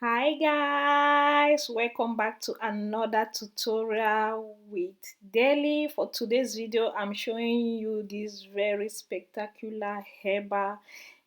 Hi guys, welcome back to another tutorial with Daily. For today's video, I'm showing you this very spectacular herbal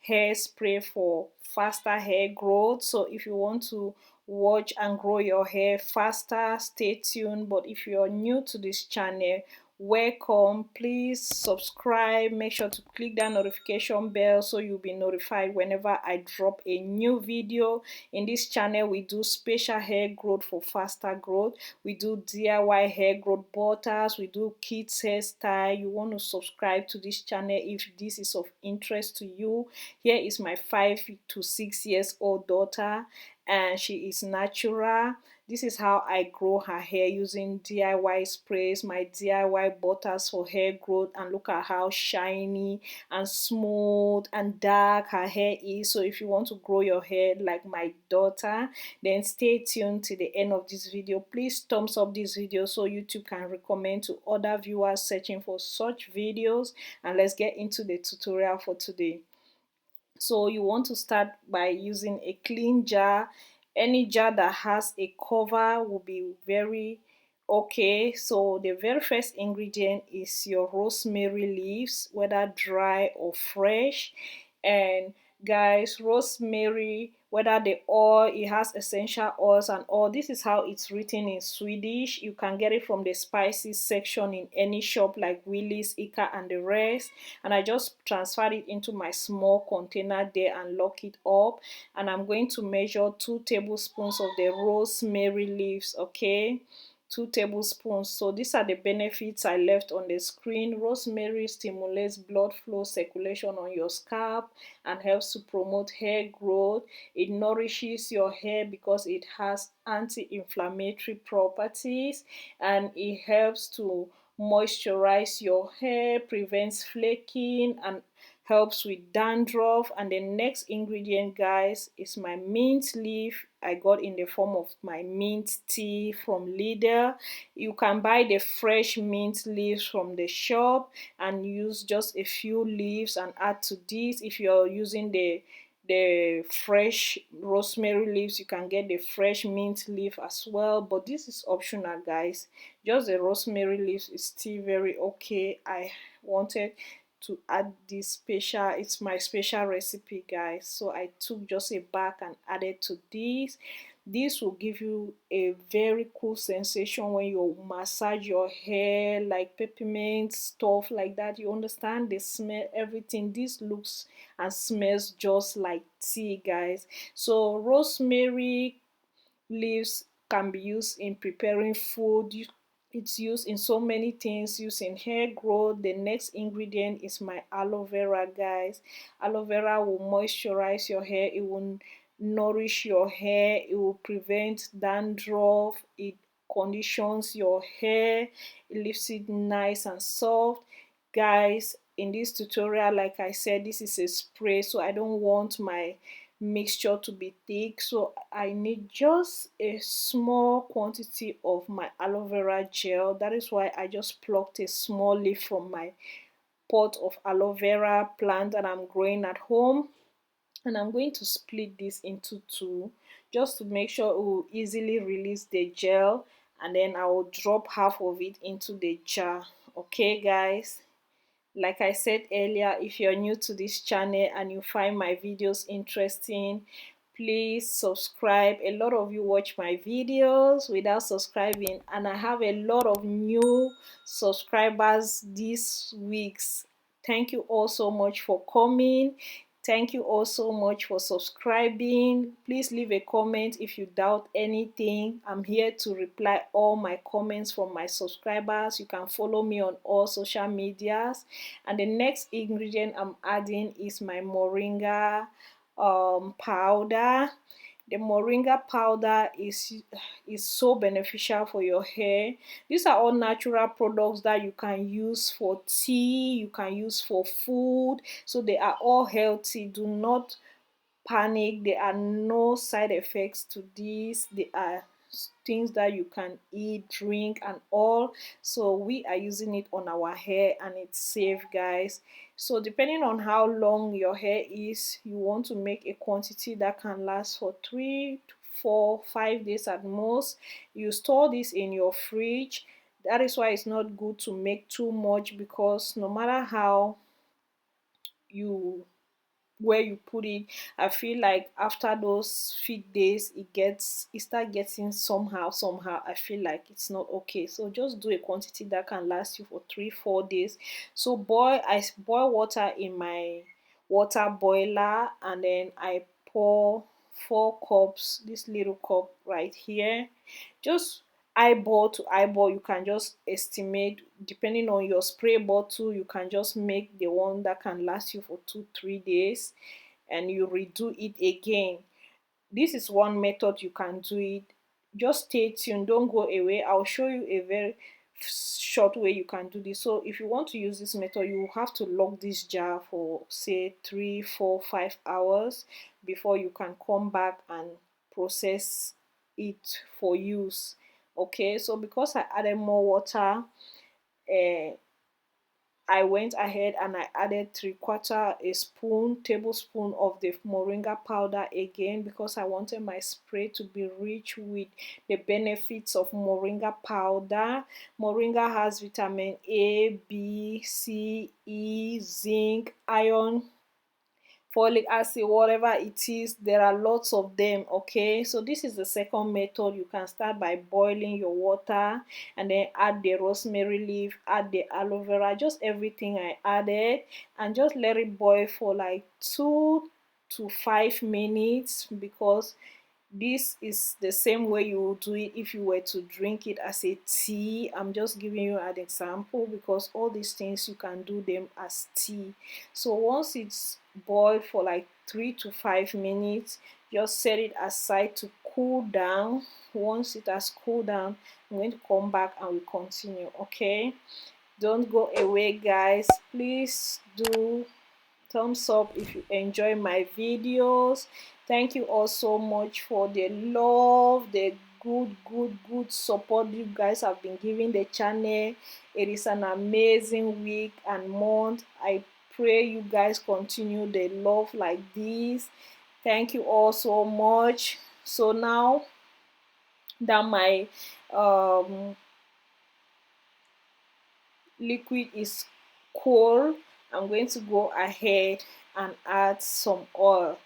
hairspray for faster hair growth. So if you want to watch and grow your hair faster, stay tuned. But if you're new to this channel, welcome. Please subscribe, make sure to click that notification bell so you'll be notified whenever I drop a new video. In this channel we do special hair growth for faster growth. We do DIY hair growth butters, we do kids hairstyle. You want to subscribe to this channel if this is of interest to you. Here is my 5 to 6 years old daughter, and she is natural. This is how I grow her hair using DIY sprays, my DIY butters for hair growth, and look at how shiny and smooth and dark her hair is. So if you want to grow your hair like my daughter, then stay tuned to the end of this video. Please thumbs up this video so YouTube can recommend to other viewers searching for such videos. And let's get into the tutorial for today. So you want to start by using a clean jar. Any jar that has a cover will be very okay. So the very first ingredient is your rosemary leaves, whether dry or fresh. And guys, rosemary, whether the oil, it has essential oils and all. This is how it's written in Swedish. You can get it from the spices section in any shop like Willys, Ica and the rest. And I just transferred it into my small container there and lock it up. And I'm going to measure 2 tablespoons of the rosemary leaves, okay? 2 tablespoons. So these are the benefits I left on the screen. Rosemary stimulates blood flow circulation on your scalp and helps to promote hair growth. It nourishes your hair because it has anti-inflammatory properties, and it helps to moisturize your hair, prevents flaking, and helps with dandruff. And the next ingredient, guys, is my mint leaf. I got in the form of my mint tea from Lidl. You can buy the fresh mint leaves from the shop and use just a few leaves and add to this. If you're using the fresh rosemary leaves, you can get the fresh mint leaf as well, but this is optional, guys. Just the rosemary leaves is still very okay. I wanted to add this special, it's my special recipe, guys, so I took just a bag and added to this will give you a very cool sensation when you massage your hair, like peppermint stuff like that. You understand the smell, everything. This looks and smells just like tea, guys. So rosemary leaves can be used in preparing food. It's used in so many things, used in hair growth. The next ingredient is my aloe vera, guys. Aloe vera will moisturize your hair, it will nourish your hair, it will prevent dandruff, it conditions your hair, it leaves it nice and soft. Guys, in this tutorial, like I said, this is a spray, so I don't want my mixture to be thick, so I need just a small quantity of my aloe vera gel. That is why I just plucked a small leaf from my pot of aloe vera plant that I'm growing at home, and I'm going to split this into two just to make sure it will easily release the gel, and then I will drop half of it into the jar. Okay guys, like I said earlier, if you're new to this channel and you find my videos interesting, please subscribe. A lot of you watch my videos without subscribing, and I have a lot of new subscribers this weeks. Thank you all so much for coming. Thank you all so much for subscribing. Please leave a comment if you doubt anything. I'm here to reply all my comments from my subscribers. You can follow me on all social medias. And the next ingredient I'm adding is my moringa powder. The moringa powder is so beneficial for your hair. These are all natural products that you can use for tea, you can use for food, so they are all healthy. Do not panic, there are no side effects to this. They are things that you can eat, drink and all. So we are using it on our hair and it's safe, guys. So depending on how long your hair is, you want to make a quantity that can last for 3 to 4 5 days at most. You store this in your fridge. That is why it's not good to make too much, because no matter how you where you put it, I feel like after those few days it start getting somehow. I feel like it's not okay. So just do a quantity that can last you for 3 4 days. So I boil water in my water boiler, and then I pour 4 cups, this little cup right here. Just eyeball to eyeball, you can just estimate. Depending on your spray bottle, you can just make the one that can last you for 2 3 days, and you redo it again. This is one method you can do it. Just stay tuned, don't go away. I'll show you a very short way you can do this. So if you want to use this method, you have to lock this jar for say 3 4 5 hours before you can come back and process it for use. Okay, so because I added more water, uh, I went ahead and I added 3/4 a spoon tablespoon of the moringa powder again, because I wanted my spray to be rich with the benefits of moringa powder. Moringa has vitamin A, B, C, E, zinc, iron, folic acid, whatever it is, there are lots of them. Okay, so this is the second method. You can start by boiling your water, and then add the rosemary leaf, add the aloe vera, just everything I added, and just let it boil for like 2 to 5 minutes, because this is the same way you would do it if you were to drink it as a tea. I'm just giving you an example, because all these things you can do them as tea. So once it's boiled for like 3 to 5 minutes, just set it aside to cool down. Once it has cooled down, I'm going to come back and we continue. Okay, don't go away, guys. Please do thumbs up if you enjoy my videos. Thank you all so much for the love, the good support you guys have been giving the channel. It is an amazing week and month. I pray you guys continue the love like this. Thank you all so much. So now that my um liquid is cool, I'm going to go ahead and add some oil.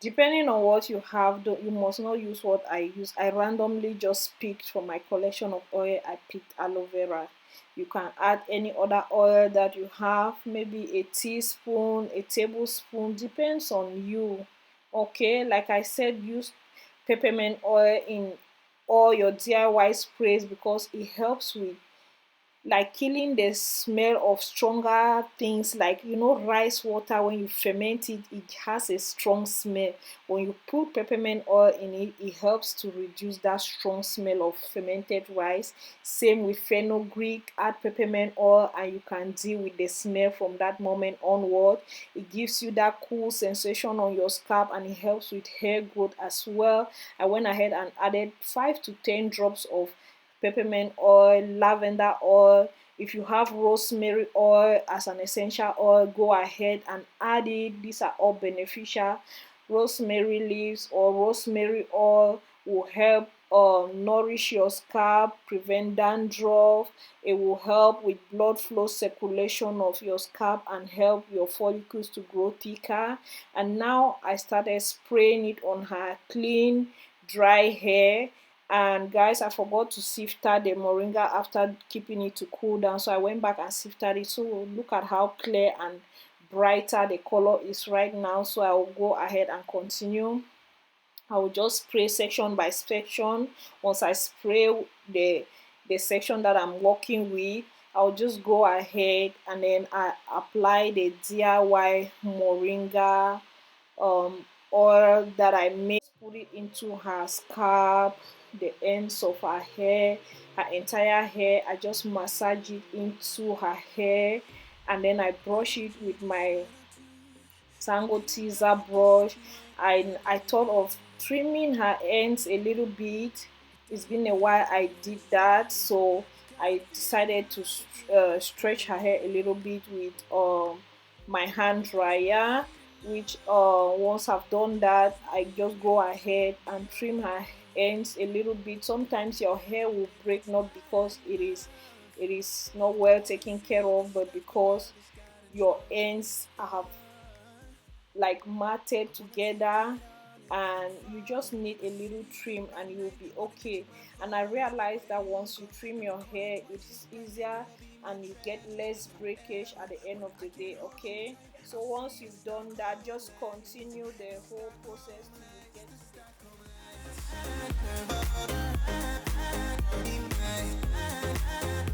Depending on what you have, though, you must not use what I use. I randomly just picked from my collection of oil. I picked aloe vera. You can add any other oil that you have, maybe a teaspoon, a tablespoon, depends on you. Okay, like I said, use peppermint oil in all your DIY sprays, because it helps with like killing the smell of stronger things, like rice water. When you ferment it, it has a strong smell. When you put peppermint oil in it, it helps to reduce that strong smell of fermented rice. Same with fenugreek, add peppermint oil and you can deal with the smell from that moment onward. It gives you that cool sensation on your scalp, and it helps with hair growth as well. I went ahead and added 5 to 10 drops of peppermint oil, lavender oil. If you have rosemary oil as an essential oil, go ahead and add it. These are all beneficial. Rosemary leaves or rosemary oil will help nourish your scalp, prevent dandruff. It will help with blood flow circulation of your scalp and help your follicles to grow thicker. And now I started spraying it on her clean, dry hair. And guys, I forgot to sifted the moringa after keeping it to cool down, so I went back and sifted it. So look at how clear and brighter the color is right now. So I will go ahead and continue. I will just spray section by section. Once I spray the section that I'm working with, I'll just go ahead and then I apply the DIY moringa oil that I made. Put it into her scalp, the ends of her hair, her entire hair. I just massage it into her hair, and then I brush it with my Tango teaser brush. I thought of trimming her ends a little bit. It's been a while I did that, so I decided to stretch her hair a little bit with my hand dryer. which once I've done that, I just go ahead and trim her ends a little bit. Sometimes your hair will break, not because it is not well taken care of, but because your ends have like matted together, and you just need a little trim and you'll be okay. And I realized that once you trim your hair, it's easier and you get less breakage at the end of the day. Okay, so once you've done that, just continue the whole process till you get to the